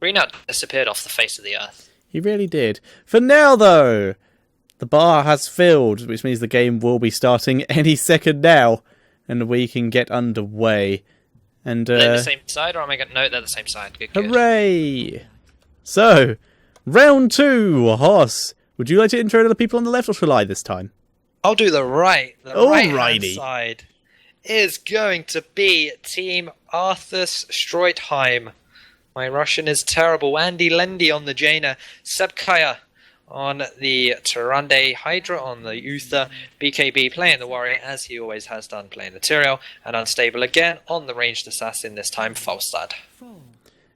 Green disappeared off the face of the earth. He really did. For now, though, the bar has filled, which means the game will be starting any second now, and we can get underway. And Are they the same side, or am I going to... No, they're the same side. Good. Hooray! So, round 2, Hoss. Would you like to intro to the people on the left, or shall I this time? I'll do the right. The Alrighty. right-hand side is going to be Team Arthas Stroitheim. My Russian is terrible. Andy Lendy on the Jaina. Sebkaya on the Tyrande Hydra on the Uther. BKB playing the Warrior, as he always has done, playing the Tyrael. And Unstable again on the Ranged Assassin, this time Falstad.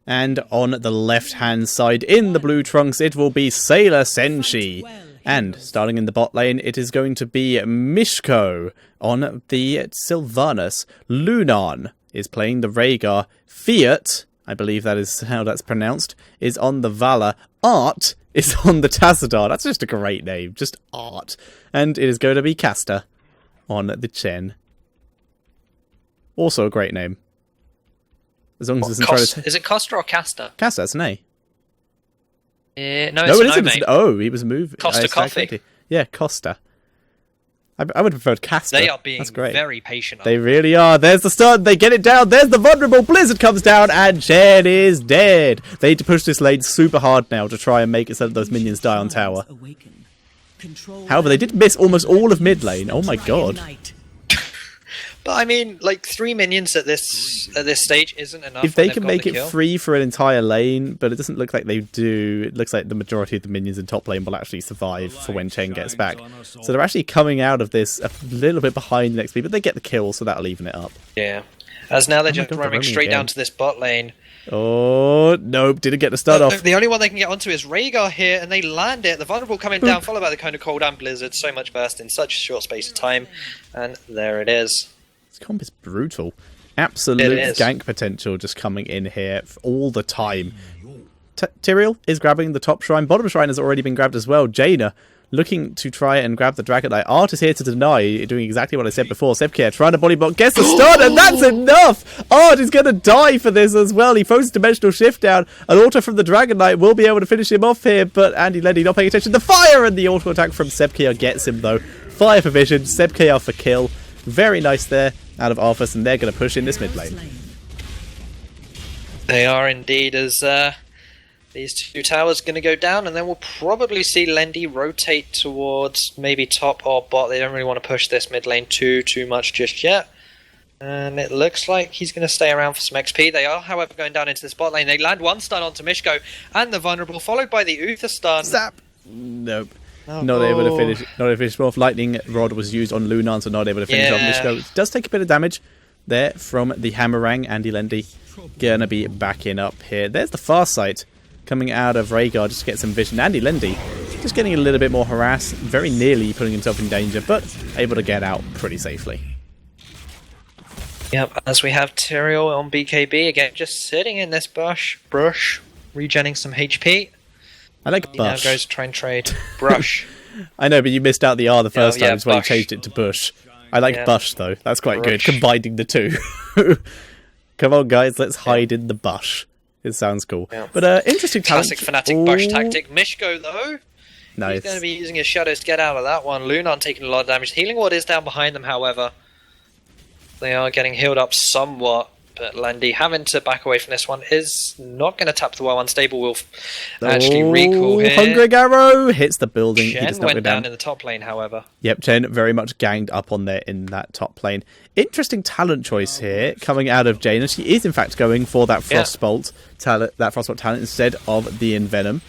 And on the left-hand side, in the blue trunks, it will be Sailor Senshi. And starting in the bot lane, it is going to be Mishko on the Sylvanas. Lunan is playing the Rhaegar. Fiat, I believe that is how that's pronounced, is on the Vala. Art is on the Tazadar. That's just a great name, just Art. And it is going to be Casta on the Chen. Also a great name. As long as it doesn't try to... Is it Costa or Casta? Casta, that's an A. No, it isn't. Oh, he was moving. Costa Coffee. Yeah, Costa. I would have preferred Casta. They are being That's great. very patient. They really are. There's the stun. They get it down. There's the vulnerable. Blizzard comes down, and Chen is dead. They need to push this lane super hard now to try and make it so that those minions die on tower. However, they did miss almost all of mid lane. Oh my god. But I mean, like 3 minions at this stage isn't enough. If they can make it free for an entire lane, but it doesn't look like they do. It looks like the majority of the minions in top lane will actually survive for when Chen gets back. So they're actually coming out of this a little bit behind the XP, but they get the kill, so that'll even it up. Yeah. As now they're just roaming straight down to this bot lane. Oh, nope, didn't get the start off. The only one they can get onto is Rhaegar here, and they land it. The vulnerable coming down, followed by the Cone of Cold and Blizzard. So much burst in such a short space of time. And there it is. This comp is brutal. Absolute gank potential just coming in here all the time. Tyrael is grabbing the top shrine. Bottom shrine has already been grabbed as well. Jaina looking to try and grab the Dragon Knight. Art is here to deny, doing exactly what I said before. Sebkir trying to body block, gets the stun, and that's enough! Art is going to die for this as well. He throws a Dimensional Shift down. An auto from the Dragon Knight will be able to finish him off here, but Andy Lendy not paying attention. The fire and the auto attack from Sebkir gets him though. Fire for vision, Sebkir for kill. Very nice there out of Arthas, and they're going to push in this mid lane. They are indeed, as these 2 towers going to go down, and then we'll probably see Lendy rotate towards maybe top or bot. They don't really want to push this mid lane too much just yet. And it looks like he's going to stay around for some XP. They are, however, going down into this bot lane. They land 1 stun onto Mishko and the vulnerable, followed by the Uther stun. Zap! Nope. Not able to finish. Not able to finish off. Lightning Rod was used on Lunan, so not able to finish off Mishko. It does take a bit of damage there from the Hammerang. Andy Lendy gonna be backing up here. There's the far sight coming out of Rhaegar just to get some vision. Andy Lendy just getting a little bit more harassed, very nearly putting himself in danger, but able to get out pretty safely. Yep, as we have Tyrael on BKB again, just sitting in this brush, regenning some HP. I like Bush. Now goes to try and trade Brush. I know, but you missed out the R the first time, so you Bush. changed it to Bush. I like Bush, though. That's quite good, combining the two. Come on, guys, let's hide in the bush. It sounds cool. Yeah. But interesting talent. Classic Fnatic Bush tactic. Mishko, though, nice. He's going to be using his shadows to get out of that one. Lunan taking a lot of damage. Healing Ward is down behind them, however. They are getting healed up somewhat. But Lendy having to back away from this one is not going to tap the well. Unstable will actually recall here. Hungry Arrow hits the building. Chen he does not went go down in the top lane, however. Yep, Chen very much ganged up on there in that top lane. Interesting talent choice here coming out of Jaina. She is in fact going for that Frostbolt talent, instead of the Envenom.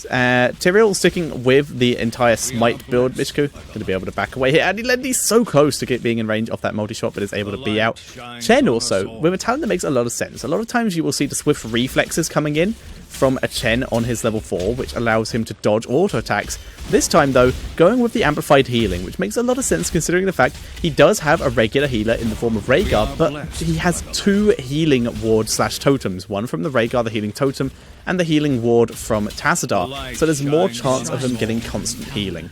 Tyrael sticking with the entire Smite build. Mishko going to be able to back away here. Andy Lendy's so close to being in range of that multi-shot, but is able to be out. Chen also, with a talent that makes a lot of sense. A lot of times you will see the swift reflexes coming in from a Chen on his level 4, which allows him to dodge auto attacks. This time, though, going with the amplified healing, which makes a lot of sense considering the fact he does have a regular healer in the form of Rhaegar, but he has 2 healing wards/totems, one from the Rhaegar, the healing totem, and the healing ward from Tazadar, so there's more chance of him getting constant healing.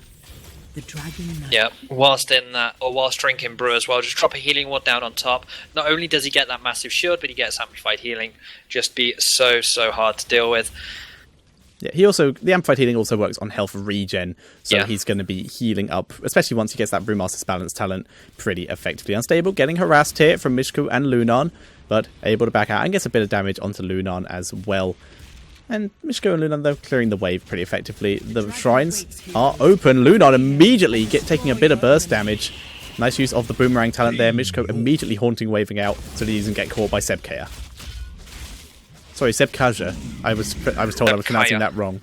The dragon knight. Yeah, whilst in that, or whilst drinking brew as well, just drop a healing ward down on top. Not only does he get that massive shield, but he gets amplified healing. Just be so hard to deal with. Yeah, the amplified healing also works on health regen, so he's going to be healing up, especially once he gets that Brewmaster's Balance talent, pretty effectively. Unstable, getting harassed here from Mishko and Lunan, but able to back out and gets a bit of damage onto Lunan as well. And Mishko and Lunan, though, clearing the wave pretty effectively. The shrines are open. Lunan immediately taking a bit of burst damage. Nice use of the boomerang talent there. Mishko immediately haunting waving out so that he doesn't get caught by Sebkaya. Sorry, Sebkaja. I was told I was pronouncing that wrong.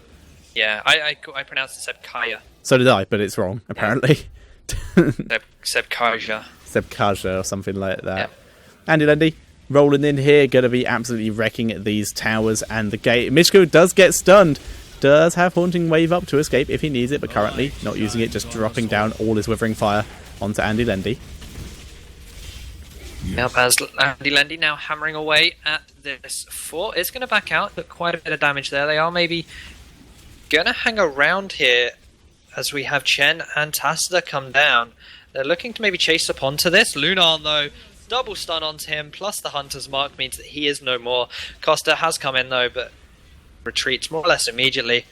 Yeah, I pronounced it Sebkaya. So did I, but it's wrong, apparently. Sebkaja. Sebkaja or something like that. Yeah. Andy Lendy rolling in here, going to be absolutely wrecking these towers and the gate. Mishko does get stunned. Does have Haunting Wave up to escape if he needs it, but currently not using it, just dropping down all his Withering Fire onto Andy Lendy. Yep, as Andy Lendy now hammering away at this fort. It's going to back out, but quite a bit of damage there. They are maybe going to hang around here as we have Chen and Tasta come down. They're looking to maybe chase up onto this. Lunan, though, double stun onto him, plus the Hunter's Mark means that he is no more. Costa has come in, though, but retreats more or less immediately.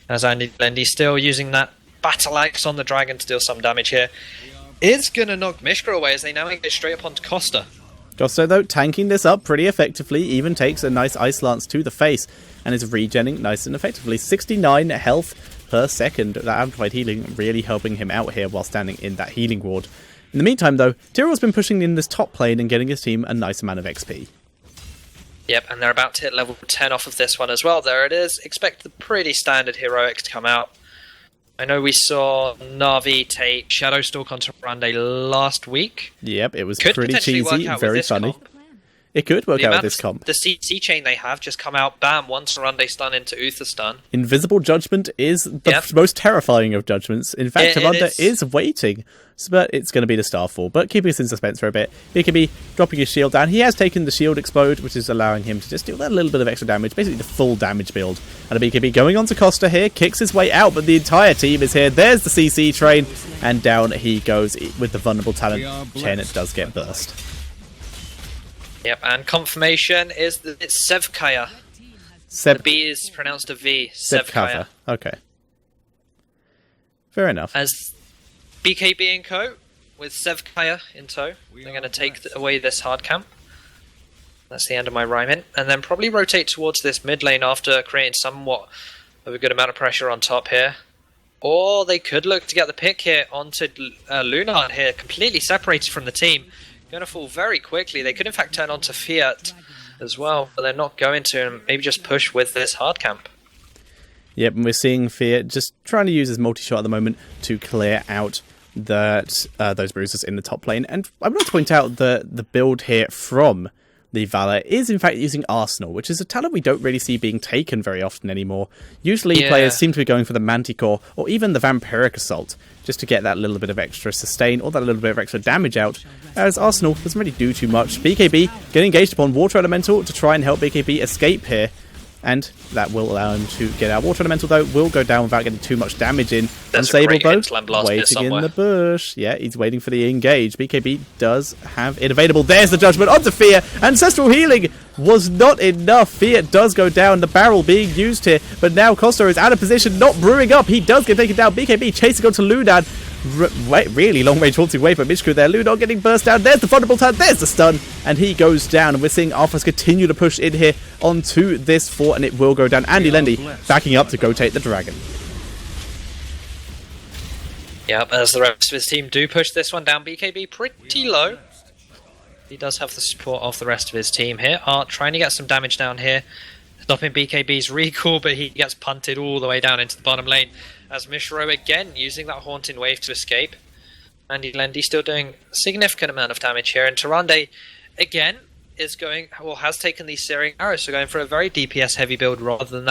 As Andy Lendy still using that Battle Axe on the Dragon to deal some damage here. Is going to knock Mishka away as they now get straight up onto Costa. Costa, though, tanking this up pretty effectively, even takes a nice Ice Lance to the face and is regenning nice and effectively. 69 health per second. That amplified healing really helping him out here while standing in that healing ward. In the meantime, though, Tyrael's been pushing in this top lane and getting his team a nice amount of XP. Yep, and they're about to hit level 10 off of this one as well. There it is. Expect the pretty standard heroics to come out. I know we saw Na'Vi take Shadowstalk onto Rande last week. Yep, it was pretty cheesy, very funny. It could work out with this comp. The CC chain they have just come out, bam, one Rande stun into Uther stun. Invisible Judgment is the most terrifying of judgments. In fact, Rande is waiting, but it's going to be the Starfall. But keeping us in suspense for a bit, he could be dropping his shield down. He has taken the shield explode, which is allowing him to just deal that little bit of extra damage, basically the full damage build. And a BKB going on to Costa here, kicks his way out, but the entire team is here. There's the CC train, and down he goes with the vulnerable talent. Chen does get burst. Yep, and confirmation is that it's Sevkaya. The B is pronounced a V. Sevkaya. Okay. Fair enough. As BKB and co, with Sevkaya in tow, they're going to take away this hard camp. That's the end of my rhyming. And then probably rotate towards this mid lane after creating somewhat of a good amount of pressure on top here. Or they could look to get the pick here onto Lunan here, completely separated from the team. Going to fall very quickly. They could in fact turn on to Fiat as well, but they're not going to, and maybe just push with this hard camp. Yep, and we're seeing Fiat just trying to use his multi-shot at the moment to clear out those bruisers in the top lane. And I want to point out the build here from the Valor is in fact using Arsenal, which is a talent we don't really see being taken very often anymore. Usually players seem to be going for the Manticore or even the Vampiric Assault, just to get that little bit of extra sustain or that little bit of extra damage out, as Arsenal doesn't really do too much. BKB getting engaged upon Water Elemental to try and help BKB escape here, and that will allow him to get out. Water Elemental, though, will go down without getting too much damage in. Unsable, though, waiting in the bush. Yeah, he's waiting for the engage. BKB does have it available. There's the Judgment onto Fear. Ancestral Healing was not enough. Fear does go down. The barrel being used here, but now Costa is out of position, not brewing up. He does get taken down. BKB chasing onto Lunan. Really long range haunting wave, but Mishku there. Lunan getting burst down. There's the vulnerable turn. There's the stun, and he goes down. And we're seeing Arthas continue to push in here onto this fort, and it will go down. Andy Lendy backing up to go take the dragon. Yep, as the rest of his team do push this one down. BKB pretty low. He does have the support of the rest of his team here. Art trying to get some damage down here, stopping BKB's recall, but he gets punted all the way down into the bottom lane. As Mishro again using that haunting wave to escape. Andy Lendy still doing a significant amount of damage here, and Tyrande again is going, well, has taken these Searing Arrows, so going for a very DPS heavy build rather than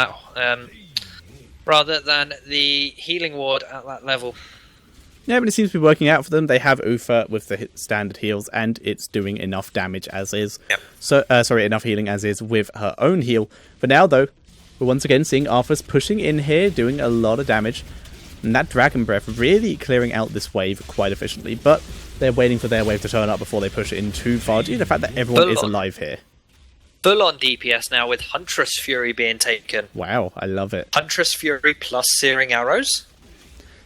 the healing ward at that level. Yeah, but it seems to be working out for them. They have Ufa with the standard heals, and it's doing enough damage as is. Yep. So, enough healing as is with her own heal. For now, though, we're once again seeing Arthas pushing in here, doing a lot of damage. And that Dragon Breath really clearing out this wave quite efficiently, but they're waiting for their wave to turn up before they push it in too far due to the fact that everyone is alive here. Full on DPS now with Huntress Fury being taken. Wow, I love it. Huntress Fury plus Searing Arrows.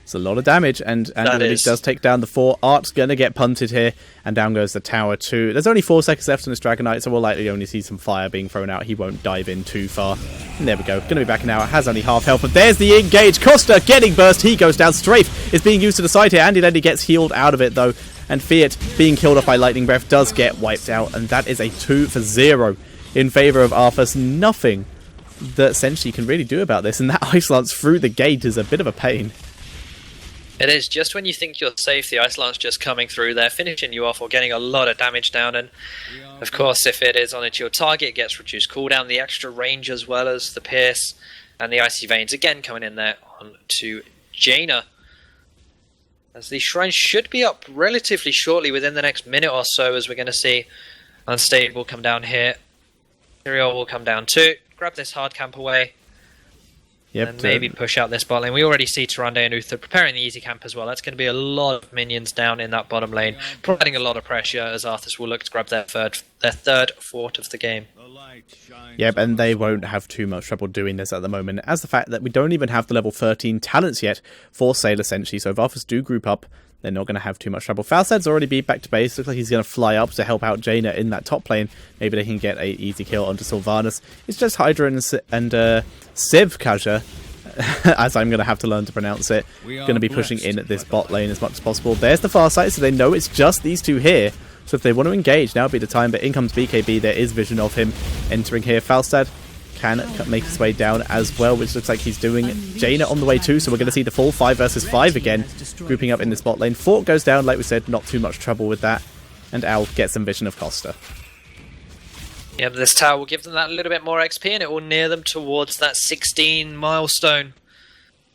It's a lot of damage, and Andy does take down the 4. Art's going to get punted here, and down goes the tower too. There's only 4 seconds left on this Dragonite, so we'll likely only see some fire being thrown out. He won't dive in too far. And there we go. Going to be back an hour. Has only half health, but there's the engage. Costa getting burst. He goes down. Strafe is being used to the side here. Andy Lendy gets healed out of it, though, and Fiat being killed off by Lightning Breath does get wiped out, and that is a 2-for-0 in favour of Arthas. Nothing that Senshi can really do about this, and that Ice Lance through the gate is a bit of a pain. It is. Just when you think you're safe, the Ice Lance just coming through there, finishing you off or getting a lot of damage down. And of course, if it is on its your target, it gets reduced cooldown, the extra range as well as the Pierce and the Icy Veins again coming in there on to Jaina. As the shrine should be up relatively shortly within the next minute or so, as we're going to see Unstable come down here. Imperial will come down too. Grab this hard camp away. Yep, and maybe push out this bot lane. We already see Tyrande and Uther preparing the easy camp as well. That's going to be a lot of minions down in that bottom lane, providing a lot of pressure as Arthas will look to grab their third fort of the game. Yep, and they won't have too much trouble doing this at the moment, as the fact that we don't even have the level 13 talents yet for Sailor Senshi, so if Arthas do group up, they're not going to have too much trouble. Falsad's already beat back to base. Looks like he's going to fly up to help out Jaina in that top lane. Maybe they can get a easy kill onto Sylvanas. It's just Hydra and Civ Kaja, as I'm going to have to learn to pronounce it, going to be pushing in at this bot lane as much as possible. There's the far side, so they know it's just these two here. So if they want to engage, now would be the time. But in comes BKB. There is vision of him entering here. Falstad can make his way down as well, which looks like he's doing. Jaina on the way too, so we're going to see the full 5 versus 5 again, grouping up in this bot lane. Fort goes down, like we said, not too much trouble with that. And Al gets some vision of Costa. Yeah, but this tower will give them that little bit more XP, and it will near them towards that 16 milestone.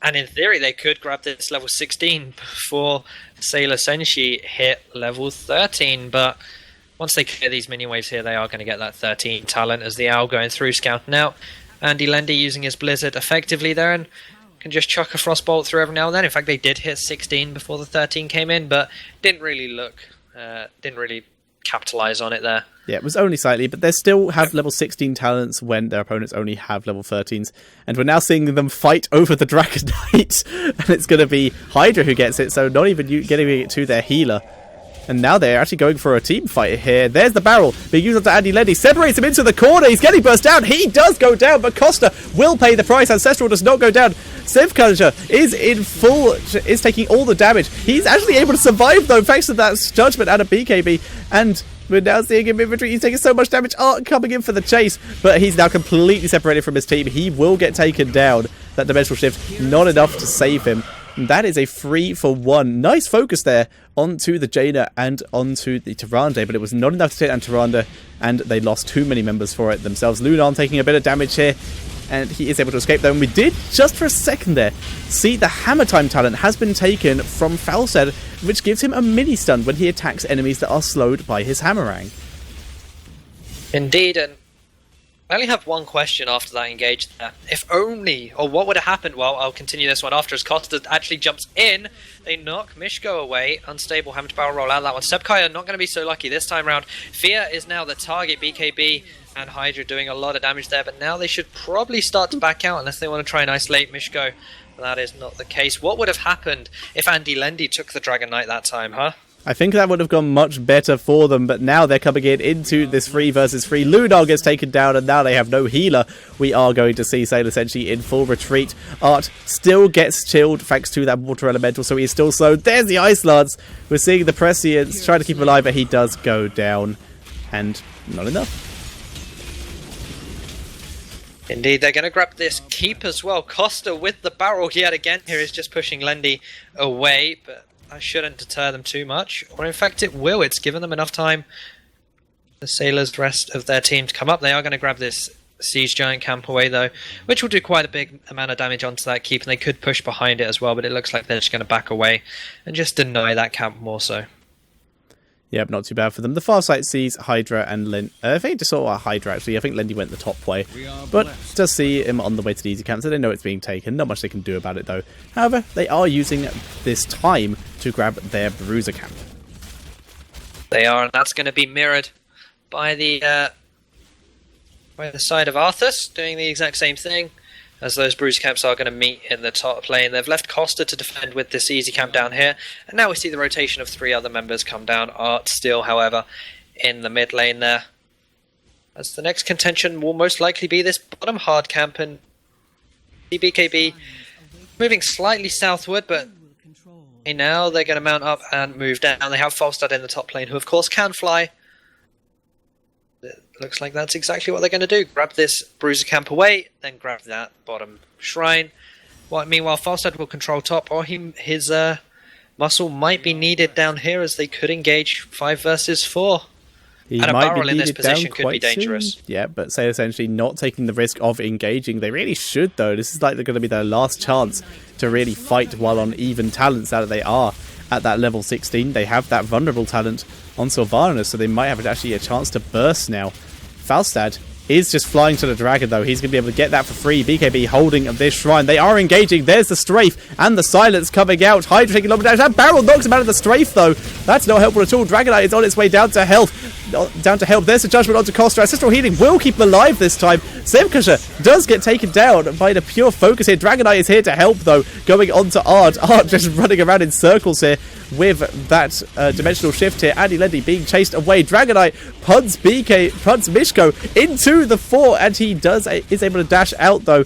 And in theory, they could grab this level 16 before Sailor Senshi hit level 13, but once they clear these mini waves here, they are going to get that 13 talent as the Owl going through, scouting out. Andy Lendy using his Blizzard effectively there and can just chuck a Frostbolt through every now and then. In fact, they did hit 16 before the 13 came in, but didn't really capitalize on it there. Yeah, it was only slightly, but they still have level 16 talents when their opponents only have level 13s. And we're now seeing them fight over the Dragonite, and it's going to be Hydra who gets it, so not even getting it to their healer. And now they're actually going for a team fight here. There's the barrel being used onto Andy Lendy. Separates him into the corner. He's getting burst down. He does go down, but Costa will pay the price. Ancestral does not go down. Sivkaja is taking all the damage. He's actually able to survive, though, thanks to that judgment out of BKB. And we're now seeing him in retreat. He's taking so much damage. Art coming in for the chase, but he's now completely separated from his team. He will get taken down. That dimensional shift, not enough to save him. And that is a 3-for-1. Nice focus there onto the Jaina and onto the Tyrande, but it was not enough to take down Tyrande, and they lost too many members for it themselves. Lunan taking a bit of damage here, and he is able to escape though. And we did, just for a second there, see the Hammer Time talent has been taken from Falsed, which gives him a mini-stun when he attacks enemies that are slowed by his Hammerang. Indeed, and I only have one question after that engage there. If only, or what would have happened, well, I'll continue this one after as Costa actually jumps in. They knock Mishko away. Unstable, having to barrel roll out that one. Sebkai are not going to be so lucky this time round. Fear is now the target. BKB and Hydra doing a lot of damage there, but now they should probably start to back out unless they want to try and isolate Mishko. But that is not the case. What would have happened if Andy Lendy took the Dragon Knight that time, huh? I think that would have gone much better for them, but now they're coming into this 3 versus 3. Lunar gets taken down, and now they have no healer. We are going to see Sailor Senshi in full retreat. Art still gets chilled thanks to that water elemental, so he is still slowed. There's the Ice Lance. We're seeing the Prescience trying to keep him alive, but he does go down, and not enough. Indeed, they're going to grab this keep as well. Costa with the barrel yet again here is just pushing Lendy away, but that shouldn't deter them too much, or in fact it will. It's given them enough time, the Sailors, rest of their team, to come up. They are going to grab this Siege Giant camp away though, which will do quite a big amount of damage onto that keep, and they could push behind it as well, but it looks like they're just going to back away and just deny that camp more so. Yeah, not too bad for them. The far side sees Hydra and Len. I think just saw Hydra, actually. I think Lendy went the top way. But does see him on the way to the easy camp, so they know it's being taken. Not much they can do about it, though. However, they are using this time to grab their bruiser camp. They are, and that's going to be mirrored by the side of Arthas, doing the exact same thing, as those bruiser camps are going to meet in the top lane. They've left Costa to defend with this easy camp down here, and now we see the rotation of 3 other members come down. Art still, however, in the mid lane there, as the next contention will most likely be this bottom hard camp, and BKB moving slightly southward, but now they're going to mount up and move down. They have Falstad in the top lane, who of course can fly. It looks like that's exactly what they're going to do. Grab this bruiser camp away, then grab that bottom shrine. Meanwhile, Falstad will control top, or his muscle might be needed down here, as they could engage 5 versus 4. He and a might barrel be in this needed position down could be quite dangerous. Soon. Yeah, but say essentially not taking the risk of engaging. They really should, though. This is like they're going to be their last chance to really fight while on even talents that they are at that level 16. They have that vulnerable talent on Sylvanas, so they might have actually a chance to burst now. Falstad is just flying to the dragon, though. He's going to be able to get that for free. BKB holding this shrine. They are engaging. There's the strafe and the silence coming out. Hydra taking long damage. That barrel knocks him out of the strafe, though. That's not helpful at all. Dragonite is on its way down to health. There's the judgment onto Costa. Ancestral Healing will keep him alive this time. Sevkasha does get taken down by the pure focus here. Dragonite is here to help, though, going on to Art. Art just running around in circles here with that dimensional shift here. Andy Lendy being chased away. Dragonite punts Mishko into the 4, and he is able to dash out, though.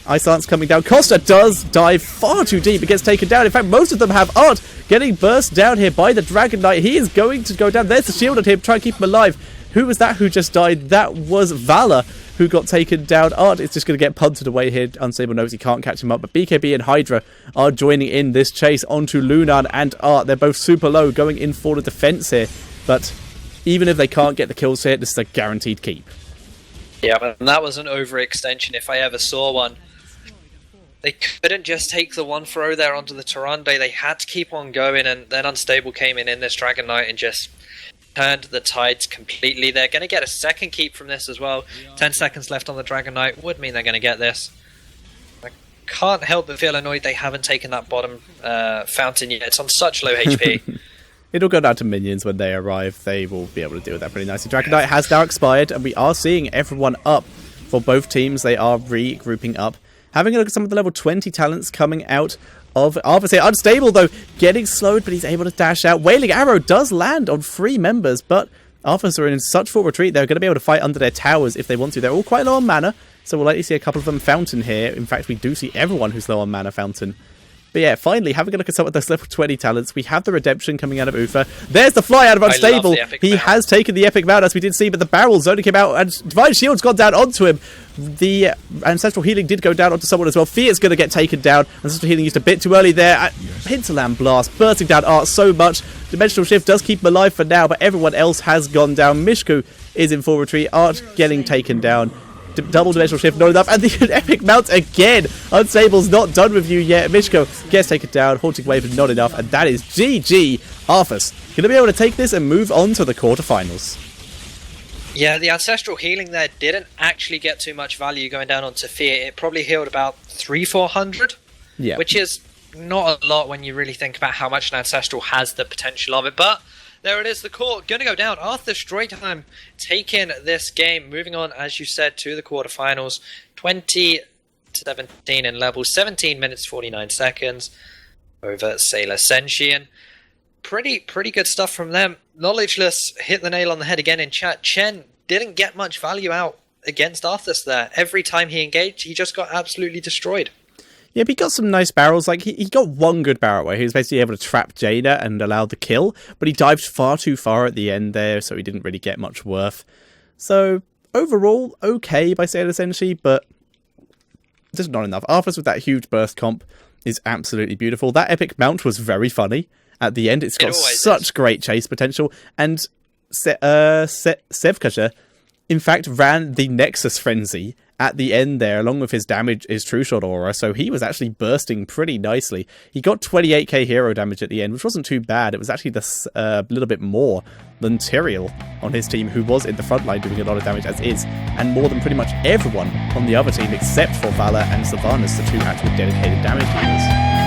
Ice Lance coming down. Costa does dive far too deep. It gets taken down. In fact, most of them have Art getting burst down here by the Dragon Knight. He is going to go down. There's the shield on him. Try and keep him alive. Who was that who just died? That was Valor, who got taken down. Art is just going to get punted away here. Unstable knows he can't catch him up. But BKB and Hydra are joining in this chase onto Lunan and Art. They're both super low, going in for the defense here. But even if they can't get the kills here, this is a guaranteed keep. Yeah, but that was an overextension if I ever saw one. They couldn't just take the one throw there onto the Tyrande. They had to keep on going, and then Unstable came in this Dragon Knight and just turned the tides completely. They're going to get a second keep from this as well. 10 seconds left on the Dragon Knight would mean they're going to get this. I can't help but feel annoyed they haven't taken that bottom fountain yet. It's on such low HP. It'll go down to minions when they arrive. They will be able to deal with that pretty nicely. Dragon Knight has now expired, and we are seeing everyone up for both teams. They are regrouping up. Having a look at some of the level 20 talents coming out of Arthas here. Unstable, though, getting slowed, but he's able to dash out. Wailing Arrow does land on 3 members, but Arthas are in such full retreat, they're going to be able to fight under their towers if they want to. They're all quite low on mana, so we'll likely see a couple of them Fountain here. In fact, we do see everyone who's low on mana Fountain. But yeah, finally, having a look at some of those level 20 talents, we have the Redemption coming out of Ufa. There's the fly out of Unstable. He has taken the Epic Mount, as we did see, but the barrels only came out, and Divine Shield's gone down onto him. The Ancestral Healing did go down onto someone as well. Fear's going to get taken down. Ancestral Healing used a bit too early there. Hinterland Blast bursting down Art so much. Dimensional Shift does keep him alive for now, but everyone else has gone down. Mishku is in full retreat. Art getting taken down. Double Dimensional Shift, not enough, and the Epic Mount again. Unstable's not done with you yet. Mishko gets taken down. Haunting Wave, not enough, and that is GG. Arthas going to be able to take this and move on to the quarterfinals. Yeah, the Ancestral Healing there didn't actually get too much value going down onto Fear. It probably healed about 300-400, yeah, which is not a lot when you really think about how much an Ancestral has the potential of it, but there it is, the court going to go down. Arthur Stroitheim taking this game, moving on, as you said, to the quarterfinals. 20-17 in level, 17 minutes 49 seconds over Sailor Senshi, and pretty good stuff from them. Knowledgeless hit the nail on the head again in chat. Chen didn't get much value out against Arthas there. Every time he engaged, he just got absolutely destroyed. Yeah, but he got some nice barrels. Like, he got one good barrel where he was basically able to trap Jaina and allow the kill, but he dived far too far at the end there, so he didn't really get much worth. So, overall, okay by Sailor Senshi, but just not enough. Arthas with that huge burst comp is absolutely beautiful. That Epic Mount was very funny at the end. It's got such great chase potential, and Sevkasha, in fact, ran the Nexus Frenzy at the end there, along with his damage, his True Shot aura, so he was actually bursting pretty nicely. He got 28k hero damage at the end, which wasn't too bad. It was actually a little bit more than Tyrael on his team, who was in the front line doing a lot of damage as is, and more than pretty much everyone on the other team except for Valor and Sylvanas, the two actual dedicated damage dealers.